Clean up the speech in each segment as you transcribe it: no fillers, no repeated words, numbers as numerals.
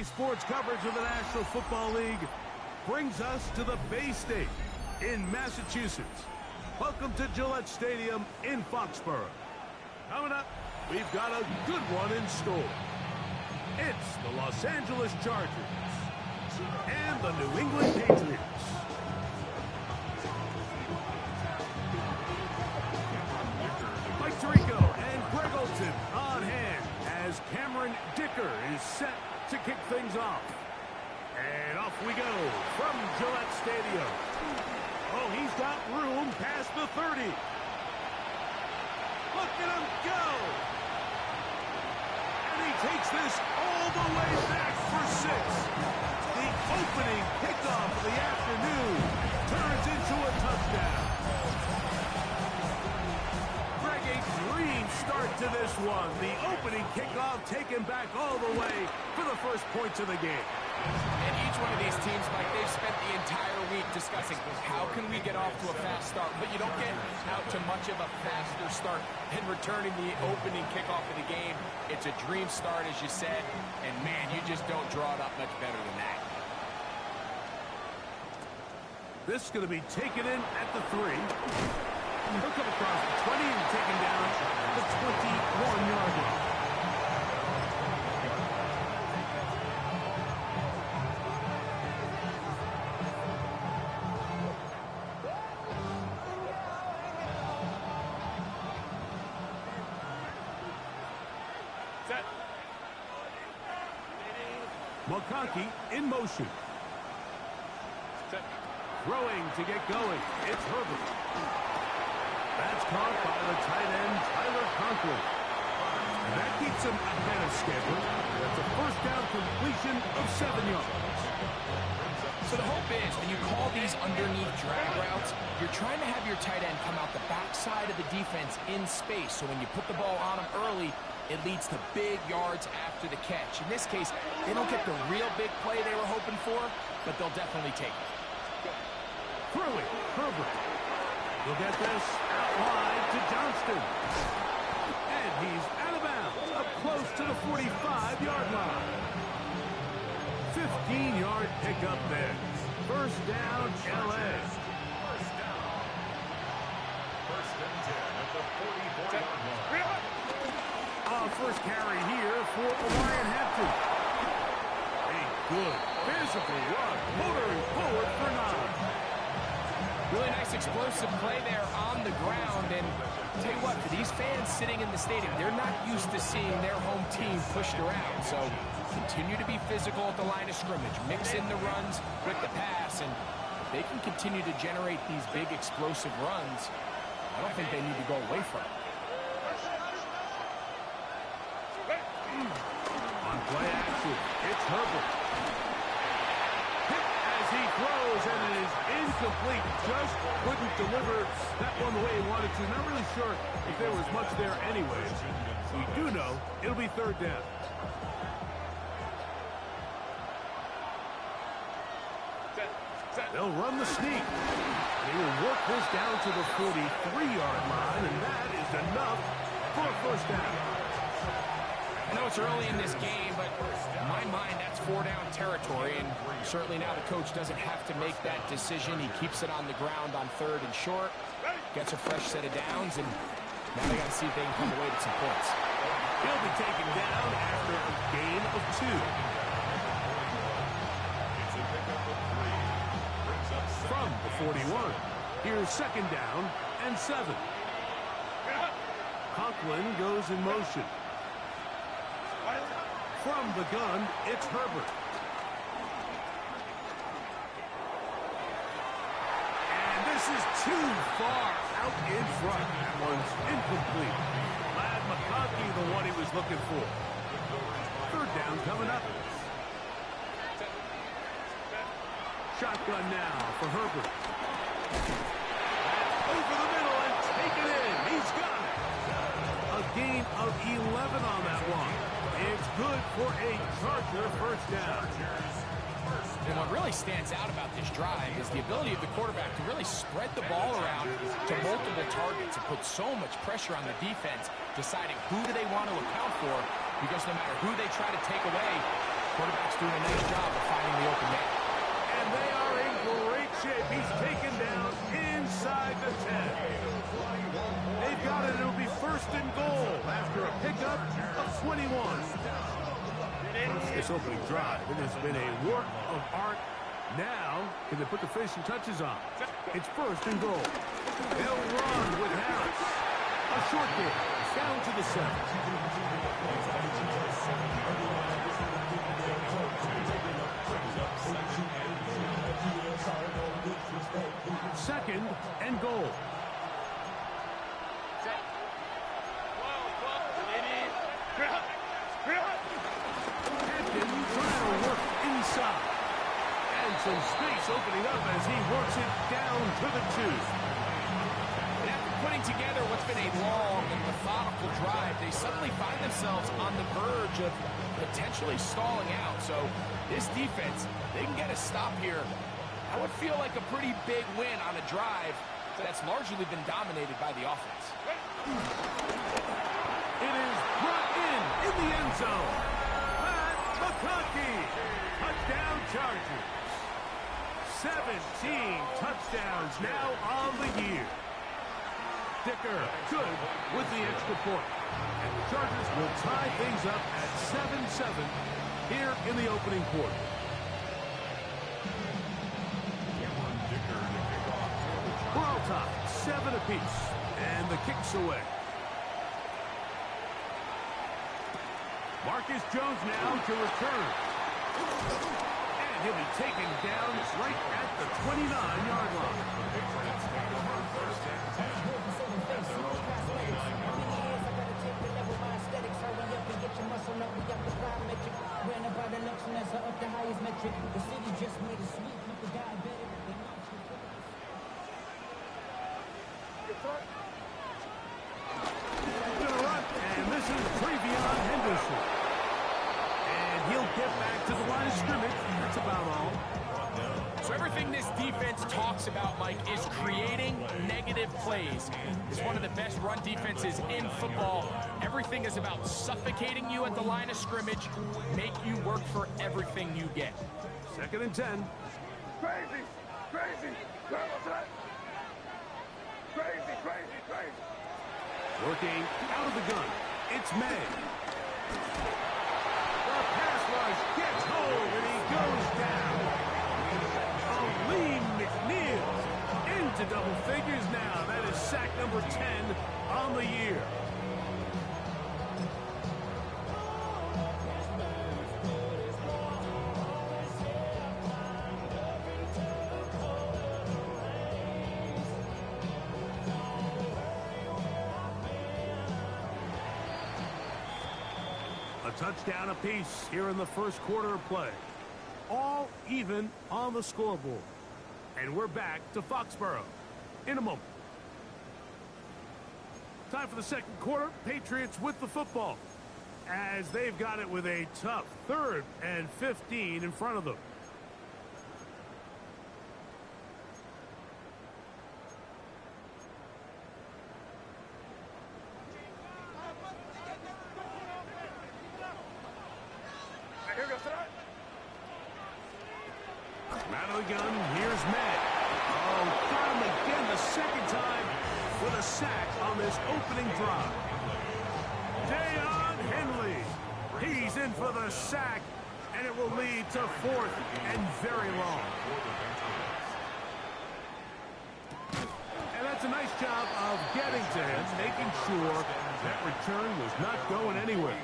Today's sports coverage of the National Football League brings us to the Bay State in Massachusetts. Welcome to Gillette Stadium in Foxborough. Coming up, we've got a good one in store. It's the Los Angeles Chargers and the New England Patriots. Mike Tirico and Greg Olson on hand as Cameron Dicker is set to kick things off. And off we go from Gillette Stadium. Oh, he's got room past the 30. Look at him go. And he takes this all the way back for 6. The opening kickoff of the afternoon turns into a touchdown. Greg, a dream start to this one. The opening kickoff taken back all the way for the first points of the game. And each one of these teams, Mike, they've spent the entire week discussing how can we get off to a fast start, but you don't get out to much of a faster start than returning the opening kickoff of the game. It's a dream start, as you said, and man, you just don't draw it up much better than that. This is going to be taken in at the 3. He'll come across the 20 and taken down the 21-yard line. McConkey in motion. Throwing to get going. It's Herbert. That's caught by the tight end, Tyler Conklin. And that keeps him ahead of schedule. That's a first down completion of 7 yards. So the hope is when you call these underneath drag routes, you're trying to have your tight end come out the backside of the defense in space. So when you put the ball on him early, it leads to big yards after the catch. In this case, they don't get the real big play they were hoping for, but they'll definitely take it. Throwing, Herbert. We'll get this out wide to Johnston. And he's out of bounds, up close to the 45-yard line. 15-yard pickup there. First down, L.A. First and 10 at the 44-yard line. First carry here for Orion Hampton. A good physical run, motoring forward for 9. Really nice explosive play there on the ground. And I'll tell you what, for these fans sitting in the stadium, they're not used to seeing their home team pushed around. So continue to be physical at the line of scrimmage. Mix in the runs with the pass. And if they can continue to generate these big explosive runs, I don't think they need to go away from it. On play action, it's Herbert. Hit as he throws, and it is incomplete. Just couldn't deliver that one the way he wanted to. Not really sure if there was much there anyways. We do know it'll be third down. They'll run the sneak. They will work this down to the 43-yard line, and that is enough for a first down. I know it's early in this game, but in my mind, that's 4-down territory, and certainly now the coach doesn't have to make that decision. He keeps it on the ground on 3rd and short, gets a fresh set of downs, and now they got to see if they can come away with some points. He'll be taken down after a gain of 2. From the 41, here's second down and 7. Conklin goes in motion. From the gun, it's Herbert. And this is too far out in front. That one's incomplete. Glad McConkey the one he was looking for. Third down coming up. Shotgun now for Herbert. Over the middle and taken in. He's got it. A gain of 11 on that one. It's good for a Charger first down. And what really stands out about this drive is the ability of the quarterback to really spread the ball around to multiple targets and put so much pressure on the defense, deciding who do they want to account for, because no matter who they try to take away, Quarterback's doing a nice job of finding the open man. And they are in great shape. He's taken down inside the 10. They've got it. It'll be first and goal after a pickup of 21. This opening drive, it has been a work of art. Now, can they put the finishing touches on? It's first and goal. They'll run with Harris. A short game, down to the 7. Second and goal. Captain trying to work inside. And some space opening up as he works it down to the 2. And after putting together what's been a long and methodical drive, they suddenly find themselves on the verge of potentially stalling out. So this defense, they can get a stop here. That would feel like a pretty big win on a drive that's largely been dominated by the offense. It is brought in the end zone. Pat McConkey, touchdown Chargers. 17 touchdowns now on the year. Dicker good with the extra point. And the Chargers will tie things up at 7-7 here in the opening quarter. We're all tied, 7 apiece, and the kick's away. Marcus Jones now to return. And he'll be taken down right at the 29-yard line. And this is Travion Henderson. And he'll get back to the line of scrimmage. That's about all. So everything this defense talks about, Mike, is creating negative plays. It's one of the best run defenses in football. Everything is about suffocating you at the line of scrimmage, make you work for everything you get. Second and 10. Crazy, crazy, crazy, crazy, crazy. Working out of the gun. It's May. The pass rush gets hold and he goes down. Aleem McNeil into double figures now. That is sack number 10 on the year. A touchdown apiece here in the first quarter of play. All even on the scoreboard. And we're back to Foxborough in a moment. Time for the second quarter. Patriots with the football as they've got it with a tough 3rd and 15 in front of them. Out of the gun, here's May. Oh, got him again the second time with a sack on this opening drive. Deion Henley. He's in for the sack, and it will lead to 4th and very long. And that's a nice job of getting to him, making sure that return was not going anywhere.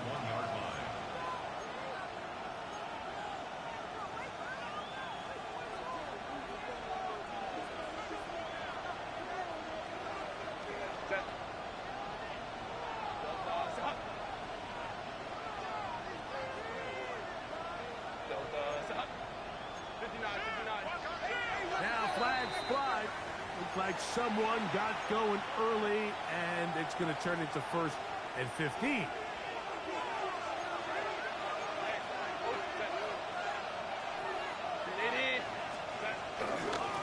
Now flags fly. Looks like someone got going early, and it's going to turn into 1st and 15.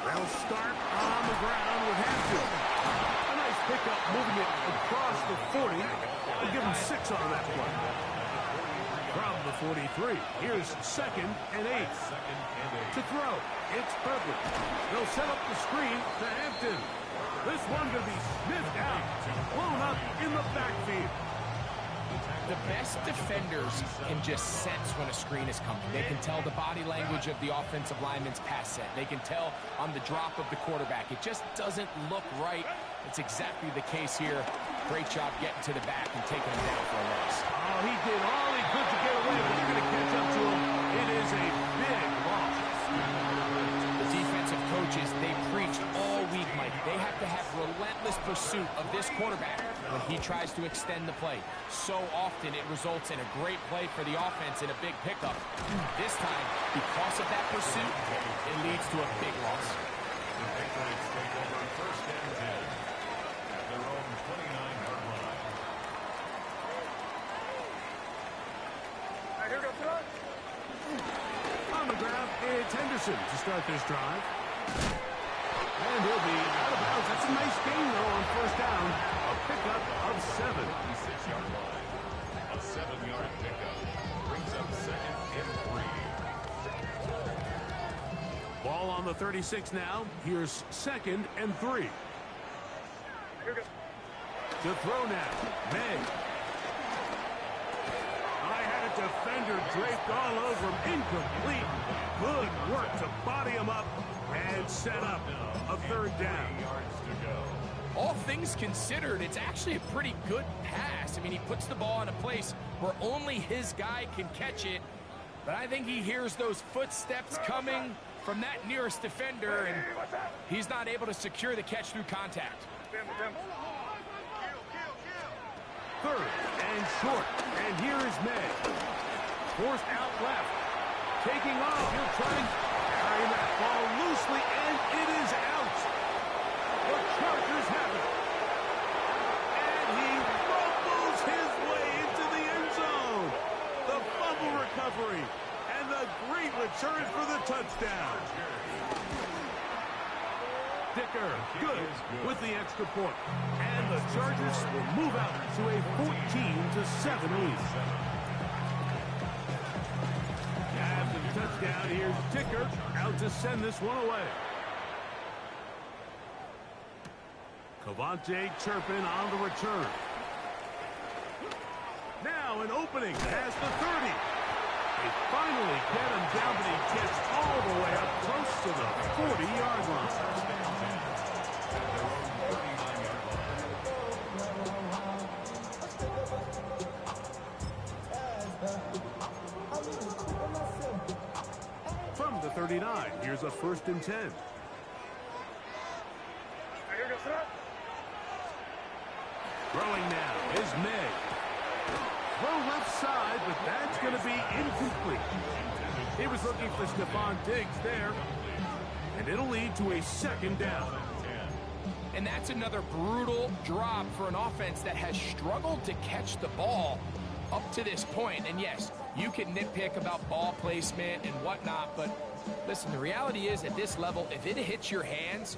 They'll start on the ground with Hampton. A nice pickup moving it across the 40. We'll give him 6 on that play. From the 43, here's 2nd and 8. To throw, it's Burger. They'll set up the screen to Hampton. This one going to be sniffed out, blown up in the backfield. The best defenders can just sense when a screen is coming. They can tell the body language of the offensive lineman's pass set. They can tell on the drop of the quarterback. It just doesn't look right. It's exactly the case here. Great job getting to the back and taking him down for a loss. Oh, he did all he could to get away, but they're going to catch up to him. It is a big loss. The defensive coaches, they preach all week, Mike. They have to have relentless pursuit of this quarterback when he tries to extend the play. So often it results in a great play for the offense and a big pickup. This time, because of that pursuit, it leads to a big loss. The Patriots take over 1st and 10 at their own 29-yard line. Here goes the run. On the ground, it's Henderson to start this drive. And he'll be out of bounds. That's a nice gain, though, on 1st down. A pickup of 7. 36-yard line. A 7-yard pickup brings up 2nd and 3. Ball on the 36 now. Here's 2nd and 3. Here goes. To throw now, May. I had a defender draped all over him. Incomplete. Good work to body him up and set up a 3rd down. Yards to go. All things considered, it's actually a pretty good pass. I mean, he puts the ball in a place where only his guy can catch it. But I think he hears those footsteps coming from that nearest defender, and he's not able to secure the catch through contact. 3rd and short. And here is May. Forced out left. Taking off. He'll try and carry that ball loosely, and it is out. The Chargers have it. And he fumbles his way into the end zone. The fumble recovery. And the great return for the touchdown. Dicker, good with the extra point. And the Chargers will move out to a 14-7 lead. After the touchdown, here's Dicker out to send this one away. Cavante Turpin on the return. Now an opening past the 30. They finally get him down, but he gets all the way up close to the 40-yard line. From the 39, here's a 1st and 10. Here goes the run. Throwing now is May. Throw left side, but that's going to be incomplete. He was looking for Stephon Diggs there, and it'll lead to a 2nd down. And that's another brutal drop for an offense that has struggled to catch the ball up to this point. And yes, you can nitpick about ball placement and whatnot, but listen, the reality is at this level, if it hits your hands,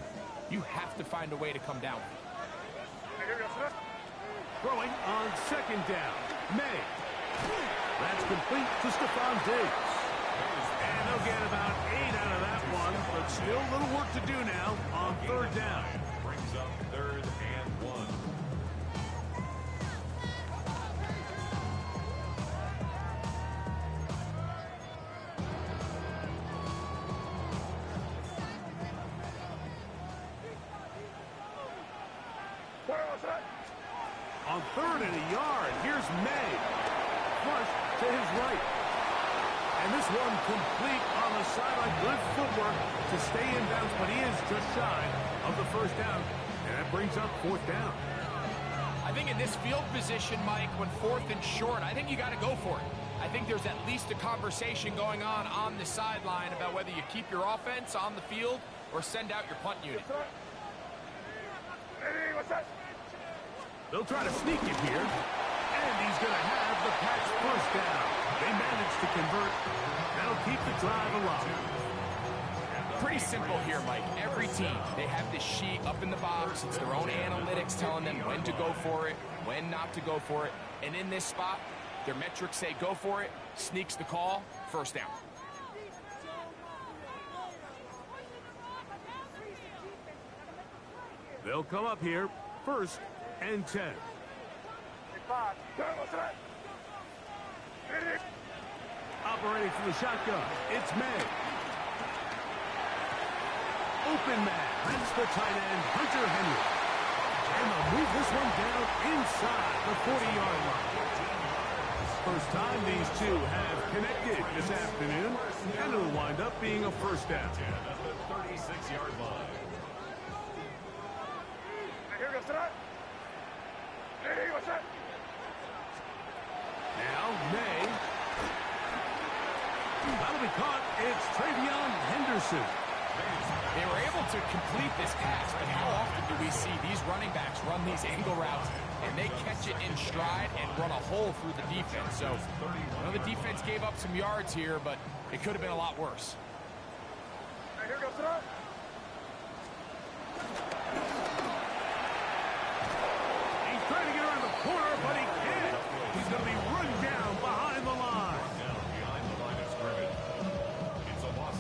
you have to find a way to come down. Here goes the run. Throwing on 2nd down. May. That's complete to Stephon Diggs. And they'll get about 8 out of that one, but still a little work to do now on 3rd down. Brings up 3rd and 1. On 3rd and a yard, here's May. Flush to his right. And this one complete on the sideline. Good footwork to stay in bounds, but he is just shy of the 1st down. And that brings up 4th down. I think in this field position, Mike, when 4th and short, I think you got to go for it. I think there's at least a conversation going on the sideline about whether you keep your offense on the field or send out your punt unit. Hey, what's that? They'll try to sneak it here. And he's going to have the Pats 1st down. They managed to convert. That'll keep the drive alive. Pretty simple here, Mike. Every team, they have this sheet up in the box. It's their own analytics telling them when to go for it, when not to go for it. And in this spot, Their metrics say go for it, sneaks the call, first down. They'll come up here, 1st and 10. Operating from the shotgun, it's May. Open man, that's the tight end, Hunter Henry. And they'll move this one down inside the 40-yard line. First time these two have connected this afternoon, and it'll wind up being a first down. At the 36-yard line. Now, May. That'll be caught. It's Travion Henderson. They were able to complete this pass, but how often do we see these running backs run these angle routes and they catch it in stride and run a hole through the defense? So, I know the defense gave up some yards here, but it could have been a lot worse. He's trying to get around the corner, but he can't. He's going to be run down behind the line.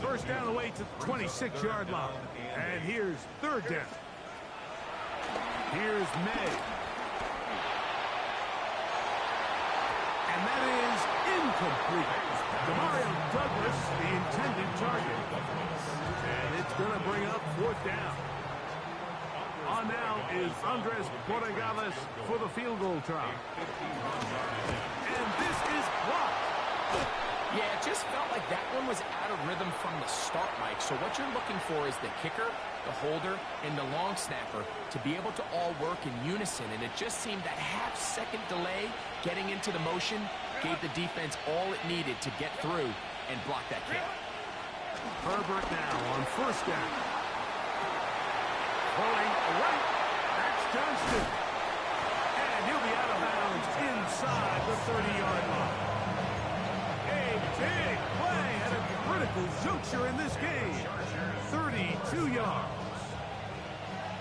First down away to the 26-yard line. And here's 3rd down. Here's May. And that is incomplete. Demario Douglas, the intended target. And it's going to bring up 4th down. On now is Andres Borregales for the field goal try. And this is blocked. Yeah, it just felt like that one was out of rhythm from the start, Mike. So what you're looking for is the kicker, the holder, and the long snapper to be able to all work in unison. And it just seemed that half-second delay getting into the motion gave the defense all it needed to get through and block that kick. Herbert now on 1st down. Pulling right. That's Johnston. And he'll be out of bounds inside the 30-yard line. Big play at a critical juncture in this game. 32 yards.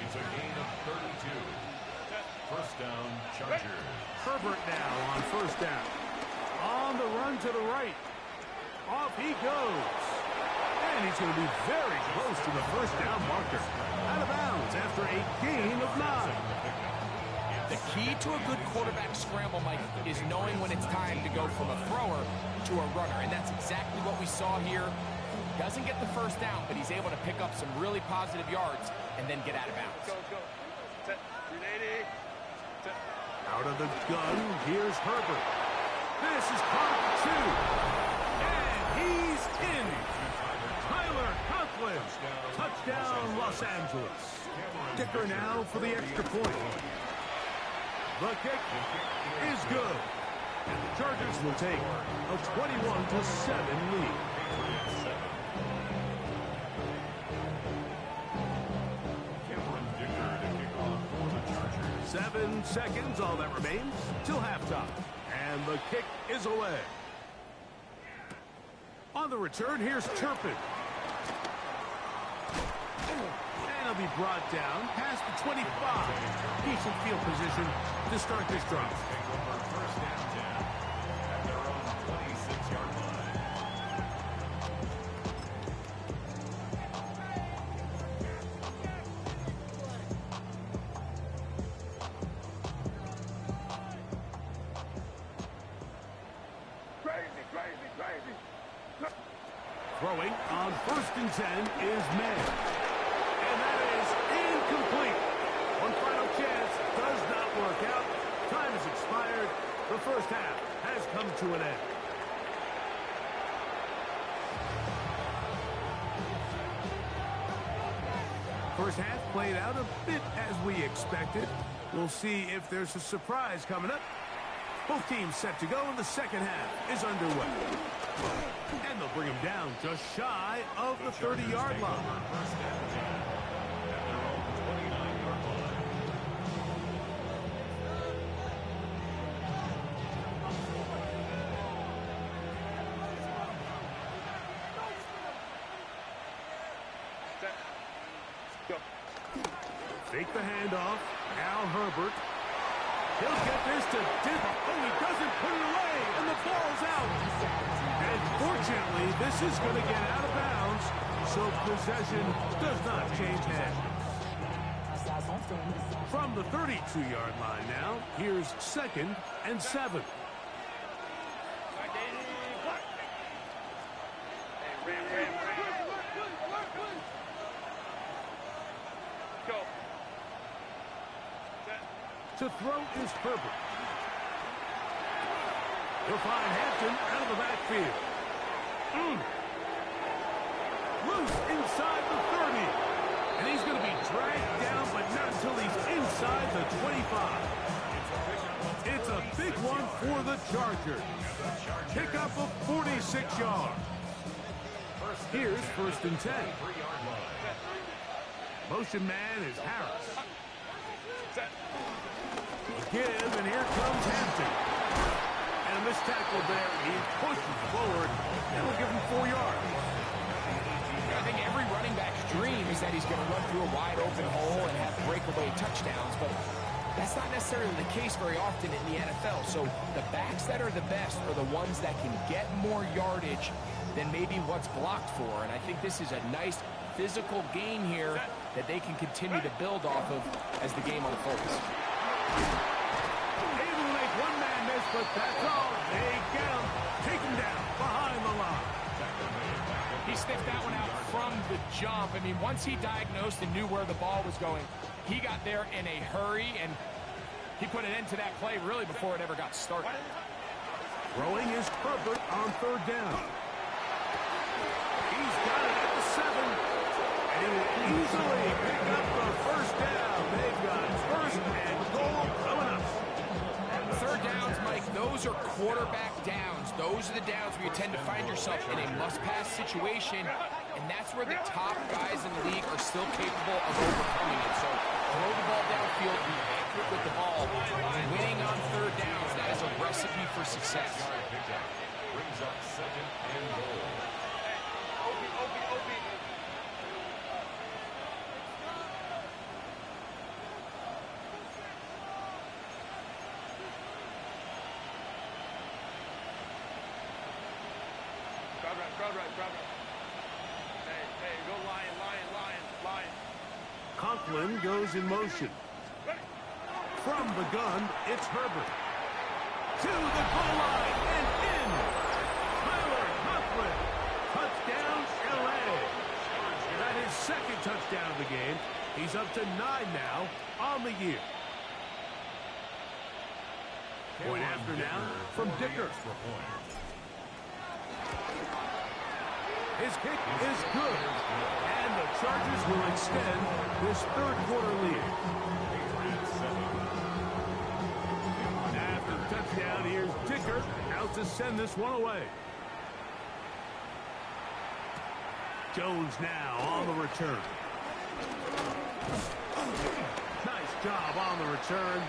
It's a gain of 32. First down, Chargers. Herbert now on 1st down. On the run to the right. Off he goes. And he's going to be very close to the first down marker. Out of bounds after a gain of 9. The key to a good quarterback scramble, Mike, is knowing when it's time to go from a thrower to a runner. And that's exactly what we saw here. Doesn't get the first down, but he's able to pick up some really positive yards and then get out of bounds. Out of the gun, here's Herbert. This is caught at 2. And he's in. Tyler Conklin. Touchdown, Los Angeles. Kicker now for the extra point. The kick is good. And the Chargers will take a 21-7 lead. Cameron Dicker to kick off for the Chargers. 7 seconds, all that remains, till halftime. And the kick is away. On the return, here's Turpin. And he'll be brought down past the 25. Decent field position to start this drive. First down 10 at their own 26-yard line. Throwing on 1st and 10 is May. And that is incomplete. One final chance does not work out. Time has expired. The first half has come to an end. First half played out a bit as we expected. We'll see if there's a surprise coming up. Both teams set to go, and the second half is underway. And they'll bring him down just shy of the 30-yard line. First down 10 at their own 29-yard line. Fake the handoff. Now Herbert. He'll get this to Dibble. Oh, he doesn't put it away. And Unfortunately, this is going to get out of bounds, so possession does not change hands. From the 32-yard line now, here's 2nd and 7. To throw is Herbert. He'll find Hampton out of the backfield. Loose inside the 30. And he's going to be dragged down, but not until he's inside the 25. It's a big one for the Chargers. Pickup of 46 yards. Here's 1st and 10. Motion man is Harris. Give, and here comes Hampton. And a missed tackle there. He pushes forward. That'll give him 4 yards. I think every running back's dream is that he's going to run through a wide open hole and have breakaway touchdowns, but that's not necessarily the case very often in the NFL. So the backs that are the best are the ones that can get more yardage than maybe what's blocked for. And I think this is a nice physical gain here that they can continue to build off of as the game unfolds. Able to make one man miss, but that's all. They get him. Take him down behind the line. He sniffed that one out from the jump. I mean, once he diagnosed and knew where the ball was going, he got there in a hurry, and he put an end to that play really before it ever got started. Throwing is Herbert on 3rd down. He's got it at the 7. And he will easily pick up the 1st down. They've got 1st and goal coming up. 3rd downs, Mike, those are quarterback downs. Those are the downs where you tend to find yourself in a must-pass situation, and that's where the top guys in the league are still capable of overcoming it. So throw the ball downfield, be accurate with the ball. Winning on 3rd downs, that is a recipe for success. Brings up 2nd and goal. Crowd right. Hey, go lion. Conklin goes in motion. From the gun, it's Herbert. To the goal line and in. Tyler Conklin. Touchdown, L.A. That is 2nd touchdown of the game. He's up to 9 now on the year. Point after now from Dicker. His kick is good. And the Chargers will extend this 3rd quarter lead. After the touchdown, here's Dicker out to send this one away. Jones now on the return. Nice job on the return.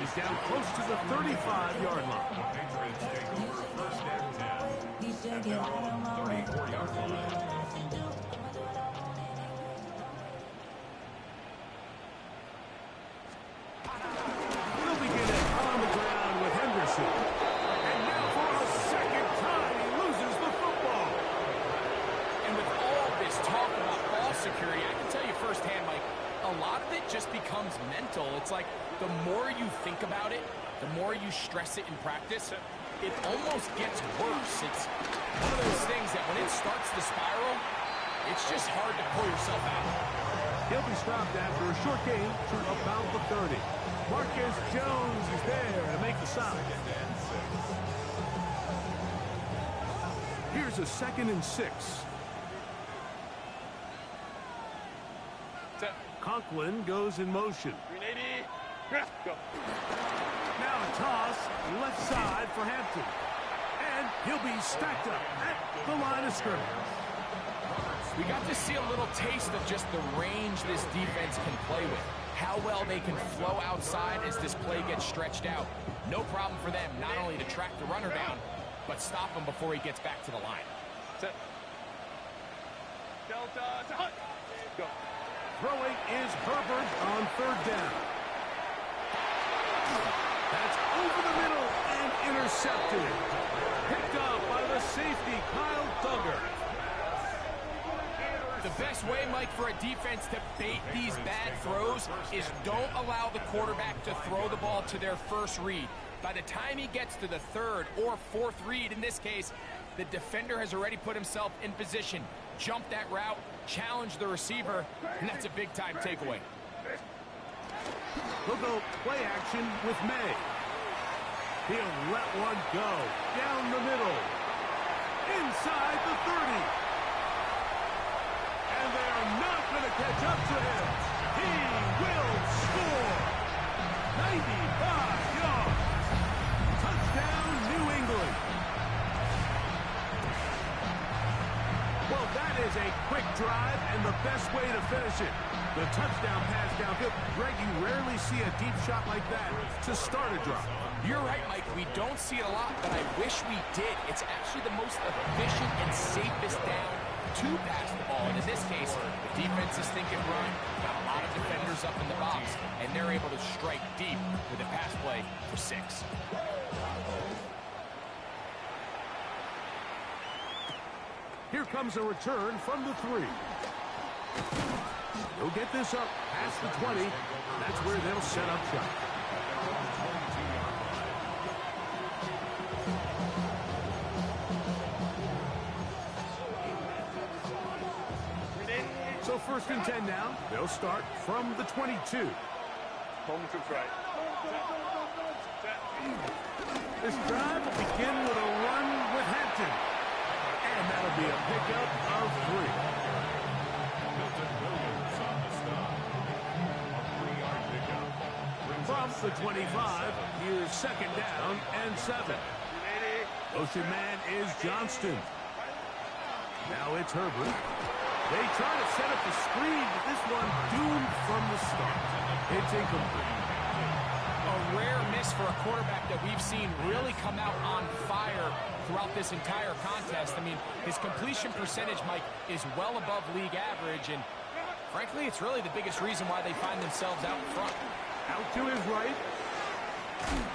He's down close to the 35-yard line. Patriots take over 1st and 10. And now on 34-yard line. He'll begin it on the ground with Henderson. And now for a 2nd time, he loses the football. And with all this talk about ball security, I can tell you firsthand, Mike, a lot of it just becomes mental. It's like the more you think about it, the more you stress it in practice, it almost gets worse. It's one of those things that when it starts to spiral, it's just hard to pull yourself out. He'll be stopped after a short gain to about the 30. Marcus Jones is there to make the stop. Here's a 2nd and 6. Conklin goes in motion. 380. Go. Now a toss, left side for Hampton. And he'll be stacked up at the line of scrimmage. We got to see a little taste of just the range this defense can play with. How well they can flow outside as this play gets stretched out. No problem for them not only to track the runner down, but stop him before he gets back to the line. Set. Delta. Hut. Go. Throwing is Herbert on 3rd down. That's over the middle and intercepted. Picked up by the safety, Kyle Duggar. The best way, Mike, for a defense to bait these bad throws is don't allow the quarterback to throw the ball to their first read. By the time he gets to the third or fourth read, in this case, the defender has already put himself in position, jumped that route, challenged the receiver, and that's a big-time takeaway. He'll go play action with May. He'll let one go down the middle, inside the 30. And they're not going to catch up to him. He will score. 95 yards. Touchdown, New England. Well, that is a quick drive and the best way to finish it. The touchdown pass downfield. Greg, you rarely see a deep shot like that to start a drive. You're right, Mike. We don't see it a lot, but I wish we did. It's actually the most efficient and safest down to pass the ball. And in this case, the defense is thinking run, got a lot of defenders up in the box, and they're able to strike deep with a pass play for 6. Here comes a return from the 3. He'll get this up past the 20. That's where they'll set up shop. So 1st and 10 now. They'll start from the 22. Home to try. This drive will begin with a run with Hampton. And that'll be a pickup of 3. From the 25, here's 2nd down and 7. Motion man is Johnston. Now it's Herbert. They try to set up the screen, but this one doomed from the start. It's incomplete. A rare miss for a quarterback that we've seen really come out on fire throughout this entire contest. I mean, his completion percentage, Mike, is well above league average, and frankly, it's really the biggest reason why they find themselves out in front. Out to his right.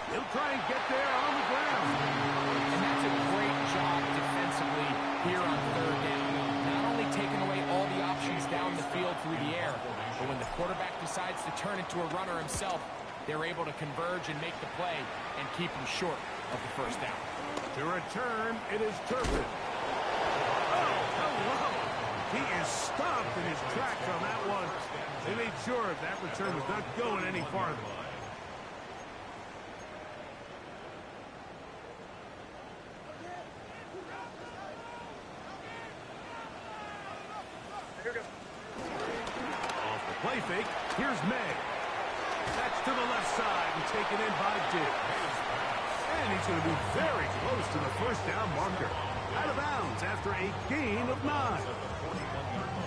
He'll try and get there on the ground. And that's a great job defensively here on 3rd down. Not only taking away all the options down the field through the air, but when the quarterback decides to turn into a runner himself, they're able to converge and make the play and keep him short of the 1st down. To return, it is Turpin. Oh, hello. He is stopped in his tracks on that one. They made sure that return was not going any farther. Off the play fake, here's May. That's to the left side and taken in by Diggs. And he's going to be very close to the 1st down marker. Out of bounds after a gain of 9.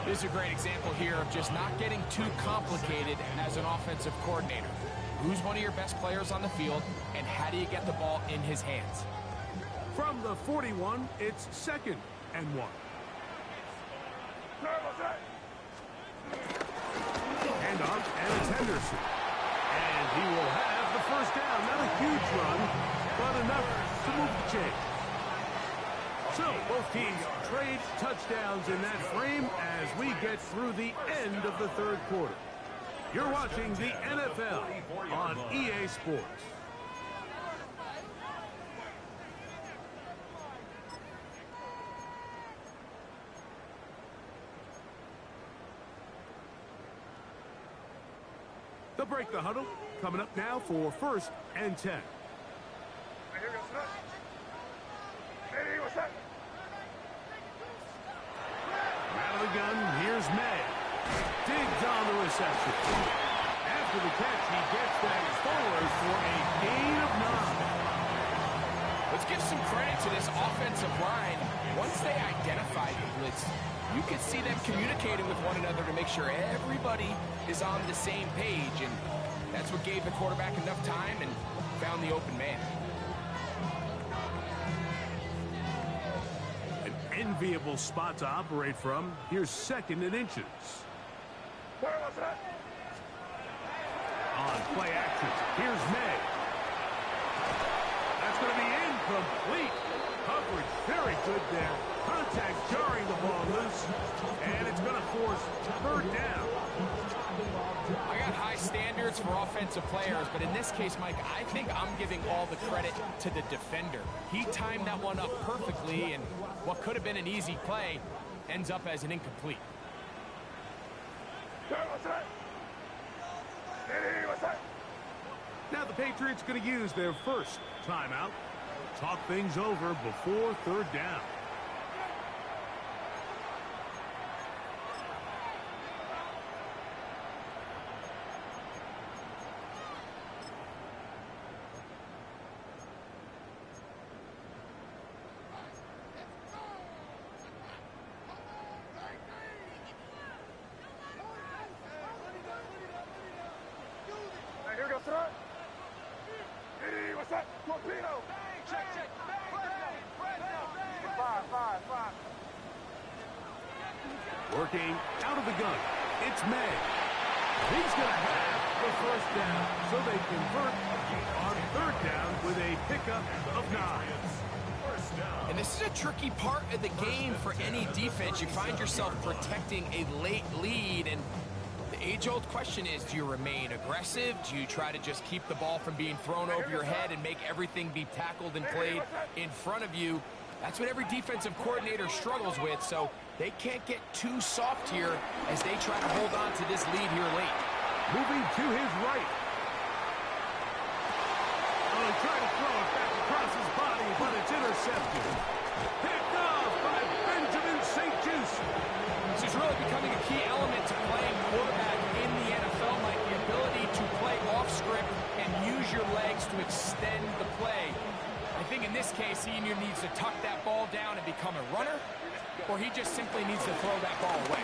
This is a great example here of just not getting too complicated as an offensive coordinator. Who's one of your best players on the field, and how do you get the ball in his hands? From the 41, it's 2nd and 1. Handoff, and it's Henderson. And he will have the 1st down. Not a huge run, but enough to move the chain. So, both teams trade touchdowns in that frame as we get through the end of the 3rd quarter. You're watching the NFL on EA Sports. They'll break the huddle. Coming up now for 1st and 10. Out of the gun, here's May. Diggs on the reception. After the catch, he gets that forward for a gain of 9. Let's give some credit to this offensive line. Once they identified the blitz, you could see them communicating with one another to make sure everybody is on the same page, and that's what gave the quarterback enough time and found the open man. An enviable spot to operate from. Here's 2nd and inches. On play action, here's May. That's going to be incomplete. coverage. Very good there. Contact jarring the ball loose. And it's going to force third down. I got high standards for offensive players, but in this case, Mike, I think I'm giving all the credit to the defender. He timed that one up perfectly, and what could have been an easy play ends up as an incomplete. Now the Patriots going to use their first timeout. Talk things over before third down. Working out of the gun. It's May. He's going to have the first down, so they convert on third down with a pickup of 9. And this is a tricky part of the game for any defense. You find yourself protecting a late lead, and the age-old question is, do you remain aggressive? Do you try to just keep the ball from being thrown over your head and make everything be tackled and played in front of you? That's what every defensive coordinator struggles with, so they can't get too soft here as they try to hold on to this lead here late. Moving to his right. Oh, he tried to throw it back across his body, but it's intercepted. Picked off by Benjamin St. Juice. This is really becoming a key element to playing quarterback in the NFL, like the ability to play off script and use your legs to extend the play. I think in this case, he either needs to tuck that ball down and become a runner, or he just simply needs to throw that ball away.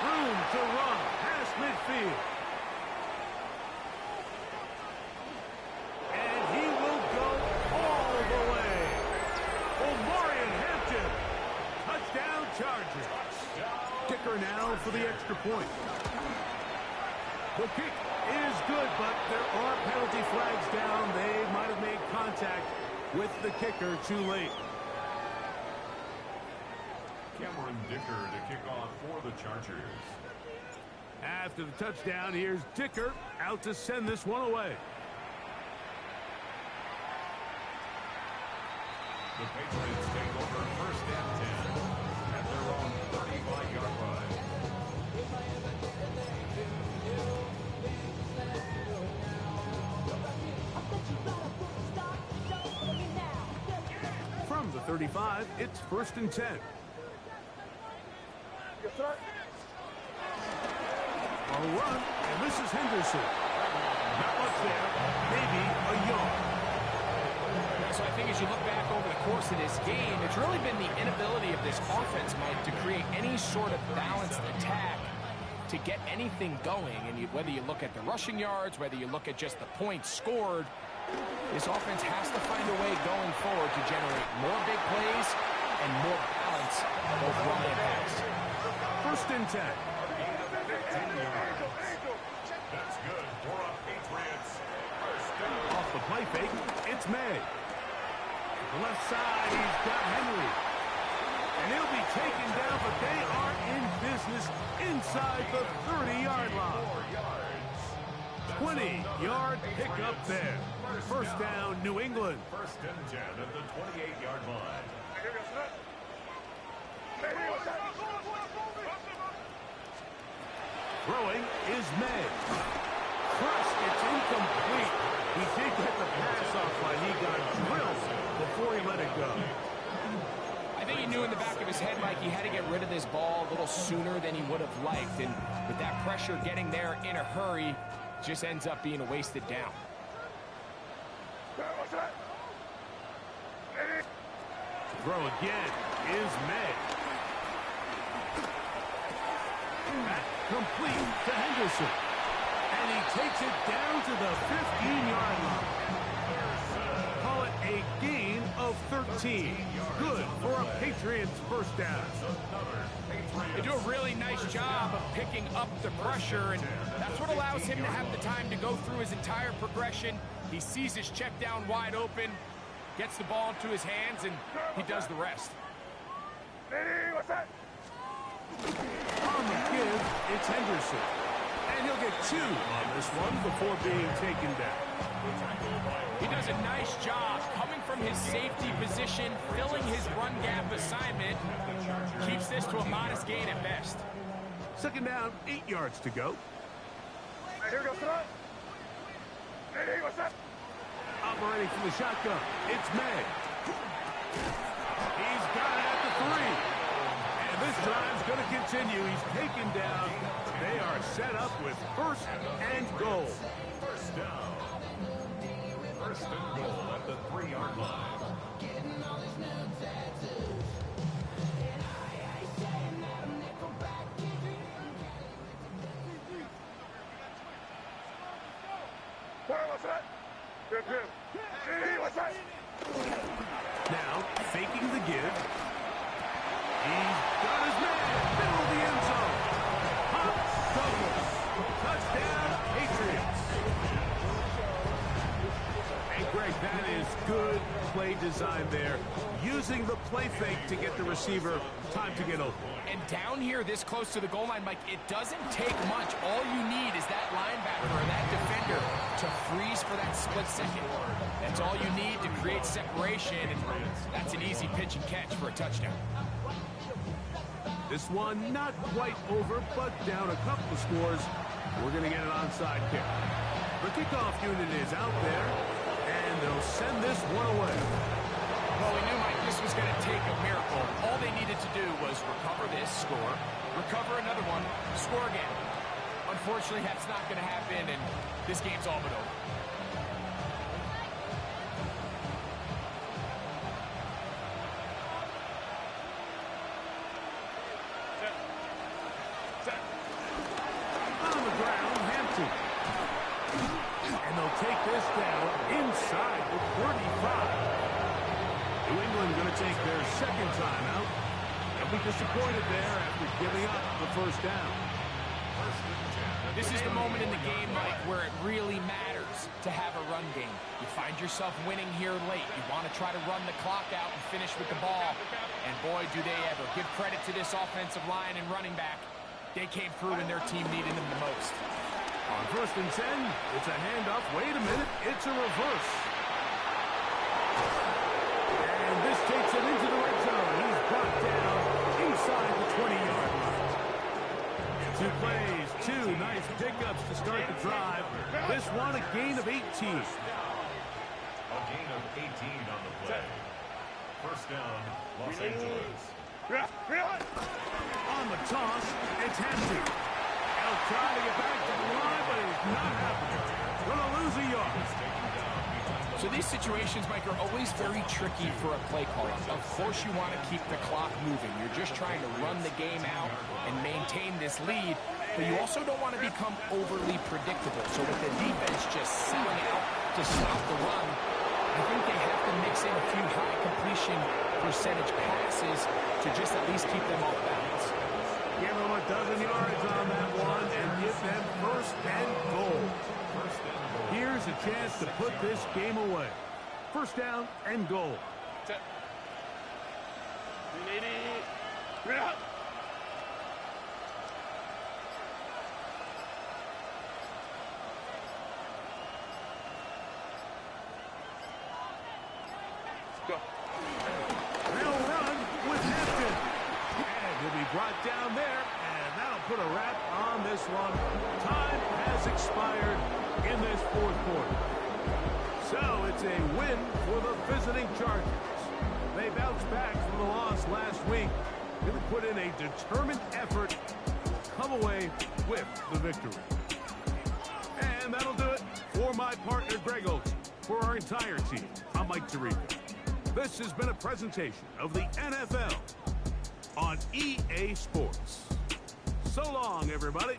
Room to run past midfield. And he will go all the way. Omarion Hampton. Touchdown Chargers. Kicker now for the extra point. The kick is good, but there are penalty flags down. They might have made contact with the kicker too late. Cameron Dicker to kick off for the Chargers. After the touchdown, here's Dicker out to send this one away. The Patriots take over first and 10 at their own 35-yard line. From the 35, it's first and 10. A run, and this is Henderson. Not much there, maybe a yard. So I think as you look back over the course of this game, it's really been the inability of this offense, Mike, to create any sort of balanced attack to get anything going. And whether you look at the rushing yards, whether you look at just the points scored, this offense has to find a way going forward to generate more big plays and more balance, both run and pass. First and 10. 10 yards. That's good for a Patriots. First down. Off the play fake, it's May. To the left side, he's got Henry. And he'll be taken down, but they are in business inside the 30-yard line. 20-yard pickup there. First down, New England. First and 10 at the 28-yard line. Throwing is May. Crushed, it's incomplete. He did get the pass off, but he got drilled before he let it go. I think he knew in the back of his head, Mike, he had to get rid of this ball a little sooner than he would have liked. And with that pressure getting there in a hurry, just ends up being a wasted down. Throw again is May. Back complete to Henderson. And he takes it down to the 15-yard line. Call it a gain of 13. Good for a Patriots first down. They do a really nice job of picking up the pressure, and that's what allows him to have the time to go through his entire progression. He sees his check down wide open, Gets the ball into his hands, and he does the rest. What's that? On the give, it's Henderson. And he'll get 2 on this one before being taken down. He does a nice job coming from his safety position, filling his run gap assignment. Keeps this to a modest gain at best. Second down, 8 yards to go. Here goes the what's that? Operating from the shotgun, it's May. He's got it at the 3. And this drive's going to continue. He's taken down. They are set up with first and goal. First down. First and goal at the 3-yard line. What's that? What's that? Now, faking the give. He's got his man. Middle of the end zone. Pop, double. Touchdown, Patriots. Hey, Greg, that is good play design there. Using the play fake to get the receiver time to get open. And down here, this close to the goal line, Mike, it doesn't take much. All you need is that linebacker or that defender to freeze for that split second. That's all you need to create separation, and that's an easy pitch and catch for a touchdown. This one not quite over, but down a couple of scores. We're going to get an onside kick. The kickoff unit is out there, and they'll send this one away. Well, we knew, Mike, this was going to take a miracle. All they needed to do was recover this, score, recover another one, score again. Unfortunately, that's not going to happen, and this game's all but over. On the ground, Hampton. And they'll take this down inside the 35. New England going to take their second time out. They'll be disappointed there after giving up the first down. This is the moment in the game, Mike, where it really matters to have a run game. You find yourself winning here late. You want to try to run the clock out and finish with the ball. And boy, do they ever. Give credit to this offensive line and running back. They came through when their team needed them the most. On first and 10, it's a handoff. Wait a minute, it's a reverse. And this takes it into the red zone. He's brought down inside the 20-yard line. 2 plays, 2 nice pickups to start the drive. This one, a gain of 18. A gain of 18 on the play. First down, Los Angeles. On the toss, it's Hampton. He'll try to get back to the line, but it's not happening. Going to lose a yard. So these situations, Mike, are always very tricky for a play caller. Of course you want to keep the clock moving. You're just trying to run the game out and maintain this lead, but you also don't want to become overly predictable. So with the defense just selling out to stop the run, I think they have to mix in a few high completion percentage passes to just at least keep them off balance. Give them a dozen yards on that one and give them first and goal. Here's a chance to put this game away. First down and goal. They'll run with Hampton. And he'll be brought down there, and that'll put a wrap on this one. Time has expired in this fourth quarter. So it's a win for the visiting Chargers. They bounced back from the loss last week. Really put in a determined effort to come away with the victory. And that'll do it for my partner, Greg Olson. For our entire team, I'm Mike Tirico. This has been a presentation of the NFL on EA Sports. So long, everybody.